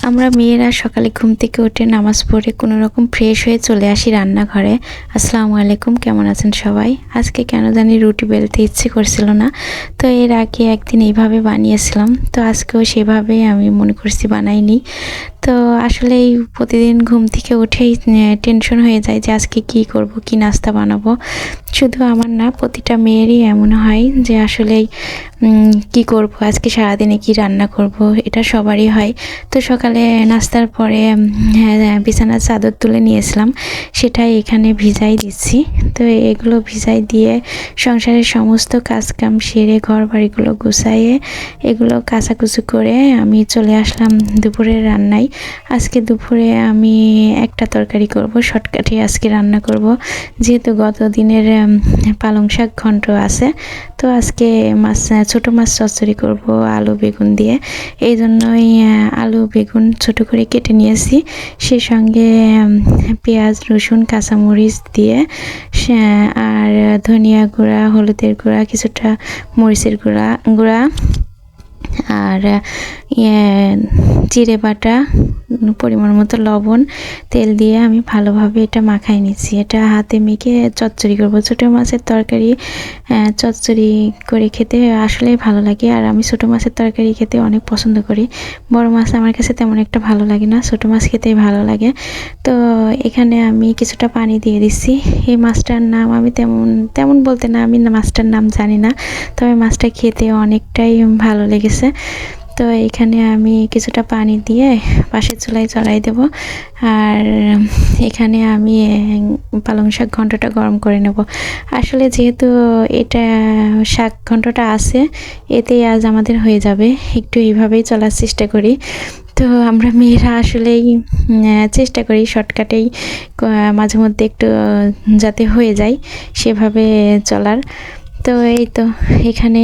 আমরা মেয়েরা সকালে ঘুম থেকে উঠে নামাজ পড়ে কোনো রকম ফ্রেশ হয়ে চলে আসি রান্নাঘরে। আসসালামু আলাইকুম, কেমন আছেন সবাই? আজকে কেন জানি রুটি বেলতে ইচ্ছে করছিল না, তো এর আগে একদিন এইভাবে বানিয়েছিলাম, তো আজকেও সেভাবে আমি মনে করছি বানাইনি। তো আসলে এই প্রতিদিন ঘুম থেকে উঠেই টেনশন হয়ে যায় যে আজকে কি করব, কি নাস্তা বানাবো। শুধু আমার না, প্রতিটা মেয়েরই এমন হয় যে আসলেই কি করব, আজকে সারাদিনে কি রান্না করব, এটা সবারই হয়। তো সকালে নাস্তার পরে বিছানার চাদর তুলে নিয়েছিলাম, সেটাই এখানে ভিজাই দিচ্ছি। তো এগুলো ভিজাই দিয়ে সংসারের সমস্ত কাজকাম সেরে ঘর বাড়িগুলো গুছাইয়ে এগুলো কাচাকুচি করে আমি চলে আসলাম দুপুরের রান্নায়। আজকে দুপুরে আমি একটা তরকারি করব, শর্টকাটে আজকে রান্না করব, যেহেতু গত দিনের পালং শাক ঘন্ট আছে। তো আজকে ছোট মাছ চচ্চড়ি করব আলু বেগুন দিয়ে। এই জন্যই আলু বেগুন ছোট করে কেটে নিয়েছি, সেই সঙ্গে পেঁয়াজ রসুন কাঁচামরিচ দিয়ে আর ধনিয়া গুঁড়া, হলুদের গুঁড়া, কিছুটা মরিচের গুঁড়া আর জিরে বাটা, পরিমাণ মতো লবণ, তেল দিয়ে আমি ভালোভাবে এটা মাখাই নিচ্ছি। এটা হাতে মেখে চচ্চড়ি করব। ছোটো মাছের তরকারি চচ্চড়ি করে খেতে আসলেই ভালো লাগে, আর আমি ছোটো মাছের তরকারি খেতে অনেক পছন্দ করি। বড় মাছ আমার কাছে তেমন একটা ভালো লাগে না, ছোটো মাছ খেতেই ভালো লাগে। তো এখানে আমি কিছুটা পানি দিয়ে দিচ্ছি। এই মাছটার নাম আমি তেমন বলতে না, আমি মাছটার নাম জানি না, তবে মাছটা খেতে অনেকটাই ভালো লেগেছে। তো এখানে আমি কিছুটা পানি দিয়ে পাশের চুলায় চড়াই দেব, আর এখানে আমি পালং শাক ঘন্টটা গরম করে নেব। আসলে যেহেতু এটা শাক ঘন্টটা আছে, এতেই আজ আমাদের হয়ে যাবে। একটু এইভাবেই চলার চেষ্টা করি। তো আমরা মেয়েরা আসলেই চেষ্টা করি শর্টকাটেই মাঝে মধ্যে একটু যাতে হয়ে যায় সেভাবে চলার। তো এই তো এখানে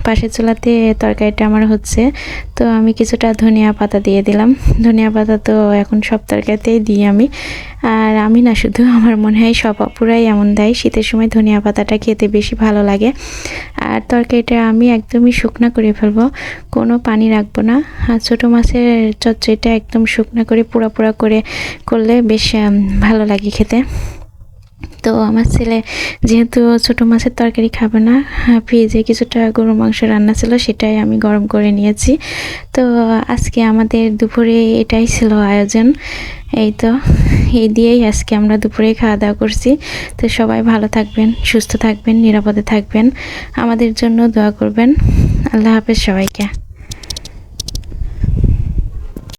পাশের চুলাতে তরকারিটা আমার হচ্ছে, তো আমি কিছুটা ধনিয়া পাতা দিয়ে দিলাম। ধনিয়া পাতা তো এখন সব তরকারিতেই দিই আমি, আর আমি না, শুধু আমার মনে হয় সব আপুরাই এমন দেয়। শীতের সময় ধনিয়া পাতাটা খেতে বেশি ভালো লাগে। আর তরকারিটা আমি একদমই শুকনা করে ফেলবো, কোনো পানি রাখবো না। আর ছোটো মাছের চচ্চড়িটা একদম শুকনা করে পোড়া করে করলে বেশ ভালো লাগে খেতে। তো আমার ছেলে যেহেতু ছোটো মাছের তরকারি খাবে না, ফ্রিজে কিছুটা গরুর মাংস রান্না ছিল, সেটাই আমি গরম করে নিয়েছি। তো আজকে আমাদের দুপুরে এটাই ছিল আয়োজন। এই তো এই দিয়েই আজকে আমরা দুপুরে খাওয়া দাওয়া করছি। তো সবাই ভালো থাকবেন, সুস্থ থাকবেন, নিরাপদে থাকবেন, আমাদের জন্য দোয়া করবেন। আল্লাহ হাফেজ সবাইকে।